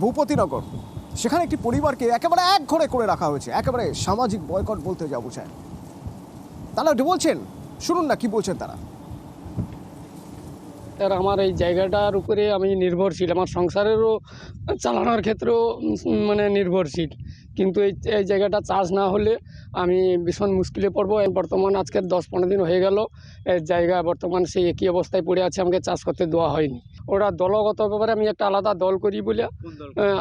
ভূপতিনগর সেখানে একটি পরিবারকে একেবারে একঘরে করে রাখা হয়েছে, একেবারে সামাজিক বয়কট বলতে যা বোঝায়। তারা বলছেন, শুনুন না কি বলছেন তারা। আর আমার এই জায়গাটার উপরে আমি নির্ভরশীল, আমার সংসারেরও চালানোর ক্ষেত্রেও মানে নির্ভরশীল, কিন্তু এই জায়গাটা চাষ না হলে আমি ভীষণ মুশকিলে পড়বো। বর্তমান আজকের 10-15 দিন হয়ে গেল এই জায়গা বর্তমান সেই একই অবস্থায় পড়ে আছে, আমাকে চাষ করতে দেওয়া হয়নি। ওরা দলগত ব্যাপারে আমি একটা আলাদা দল করি বলে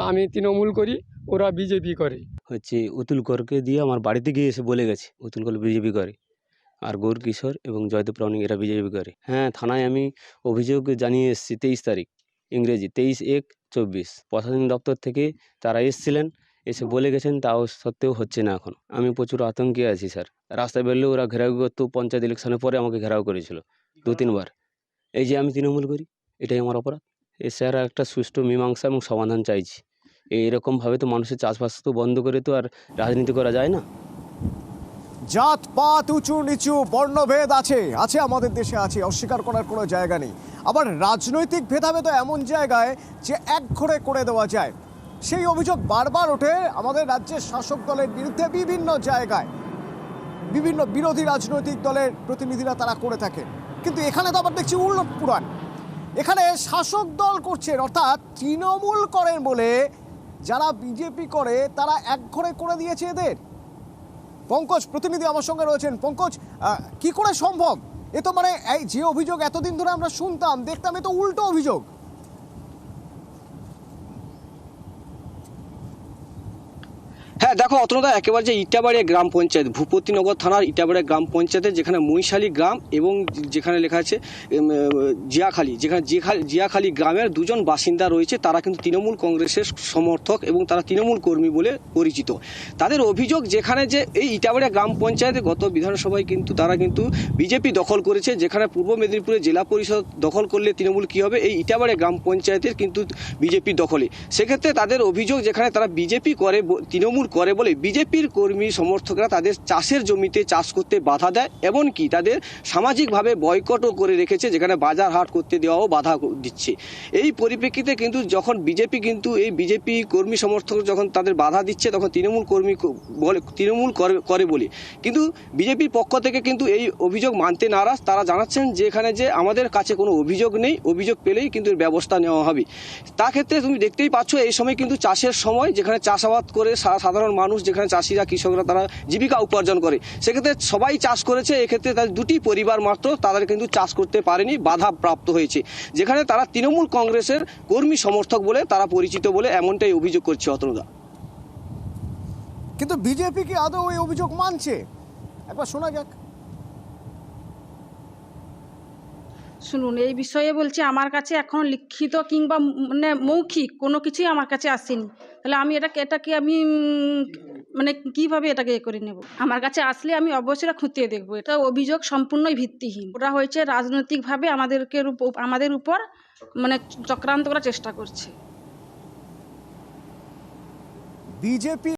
আমি তৃণমূল করি, ওরা বিজেপি করে। হচ্ছে অতুল করকে দিয়ে আমার বাড়িতে গিয়ে এসে বলে গেছে অতুল কর বিজেপি করে, আর গৌর কিশোর এবং জয়দেব রাউনিং এরা বিজেপি করে। হ্যাঁ, থানায় আমি অভিযোগ জানিয়ে এসেছি 23 তারিখ ইংরেজি 23/1/24। প্রশাসন দপ্তর থেকে তারা এসেছিলেন, এসে বলে গেছেন, তাও সত্ত্বেও হচ্ছে না এখন। আমি প্রচুর আতঙ্কে আছি স্যার। রাস্তায় বেরোলে ওরা ঘেরাও করতো, পঞ্চায়েত ইলেকশনের পরে আমাকে ঘেরাও করেছিল 2-3 বার। এই যে আমি তৃণমূল করি, এটাই আমার অপরাধ। এ স্যার একটা সুষ্ঠু মীমাংসা এবং সমাধান চাইছি। এইরকমভাবে তো মানুষের চাষবাস তো বন্ধ করে তো আর রাজনীতি করা যায় না। জাতপাত, উঁচু নিচু, বর্ণভেদ আছে আছে আমাদের দেশে, আছে, অস্বীকার করার কোনো জায়গা নেই। আবার রাজনৈতিক ভেদাভেদ এমন জায়গায় যে একঘরে করে দেওয়া যায়, সেই অভিযোগ বারবার ওঠে আমাদের রাজ্যের শাসক দলের বিরুদ্ধে। বিভিন্ন জায়গায় বিভিন্ন বিরোধী রাজনৈতিক দলের প্রতিনিধিরা তারা করে থাকে, কিন্তু এখানে তো আবার দেখছি উল্লট পুরাণ। এখানে শাসক দল করছেন, অর্থাৎ তৃণমূল করেন বলে যারা বিজেপি করে তারা একঘরে করে দিয়েছে এদের। পঙ্কজ প্রতিনিধি আমার সঙ্গে রয়েছেন। পঙ্কজ, কি করে সম্ভব? এ তো মানে এই যে অভিযোগ এতদিন ধরে আমরা শুনতাম দেখতাম, এ তো উল্টো অভিযোগ। হ্যাঁ দেখো অতনুদা, একেবারে যে ইটাবাড়িয়া গ্রাম পঞ্চায়েত, ভূপতিনগর থানার ইটাবাড়িয়া গ্রাম পঞ্চায়েতের যেখানে মহিশালী গ্রাম এবং যেখানে লেখা আছে জিয়াখালী, যেখানে জিয়াখালী গ্রামের দুজন বাসিন্দা রয়েছে, তারা কিন্তু তৃণমূল কংগ্রেসের সমর্থক এবং তারা তৃণমূল কর্মী বলে পরিচিত। তাদের অভিযোগ যেখানে যে এই ইটাবাড়িয়া গ্রাম পঞ্চায়েতে গত বিধানসভায় কিন্তু তারা কিন্তু বিজেপি দখল করেছে, যেখানে পূর্ব মেদিনীপুরে জেলা পরিষদ দখল করলে তৃণমূল কী হবে, এই ইটাবাড়িয়া গ্রাম পঞ্চায়েতের কিন্তু বিজেপি দখলে। সেক্ষেত্রে তাদের অভিযোগ যেখানে তারা বিজেপি করে, তৃণমূল করে বলে বিজেপির কর্মী সমর্থকরা তাদের চাষের জমিতে চাষ করতে বাধা দেয়, এমনকি তাদের সামাজিকভাবে বয়কটও করে রেখেছে, যেখানে বাজার হাট করতে দেওয়াও বাধা দিচ্ছে। এই পরিপ্রেক্ষিতে কিন্তু যখন বিজেপি কিন্তু এই বিজেপি কর্মী সমর্থক যখন তাদের বাধা দিচ্ছে, তখন তৃণমূল কর্মী বলে তৃণমূল করে বলে কিন্তু বিজেপির পক্ষ থেকে কিন্তু এই অভিযোগ মানতে নারাজ। তারা জানাচ্ছেন যে এখানে যে আমাদের কাছে কোনো অভিযোগ নেই, অভিযোগ পেলেই কিন্তু এর ব্যবস্থা নেওয়া হবে। তা ক্ষেত্রে তুমি দেখতেই পাচ্ছ এই সময় কিন্তু চাষের সময়, যেখানে চাষাবাদ করে সাধারণ মানুষ, যেখানে চাষিরা কৃষকরা তারা জীবিকা উপার্জন করে, সেক্ষেত্রে সবাই চাষ করেছে। এক্ষেত্রে তাদের দুটি পরিবার মাত্র তাদের কিন্তু চাষ করতে পারেনি, বাধা প্রাপ্ত হয়েছে, যেখানে তারা তৃণমূল কংগ্রেসের কর্মী সমর্থক বলে তারা পরিচিত বলে এমনটাই অভিযোগ করছে অতনুদা। কিন্তু বিজেপি কি আদৌ এই অভিযোগ মানছে? একবার শোনা যাক। শুনুন, এই বিষয়ে বলছি, আমার কাছে এখন লিখিত কিংবা মানে মৌখিক কোনো কিছুই আমার কাছে আসেনি। তাহলে আমি এটাকে আমি মানে কিভাবে এটাকে করে নেব? আমার কাছে আসলে আমি অবশ্যই খতিয়ে দেখবো। এটা অভিযোগ সম্পূর্ণই ভিত্তিহীন। ওরা হয়েছে রাজনৈতিকভাবে আমাদের উপর মানে চক্রান্ত করার চেষ্টা করছে। বিজেপি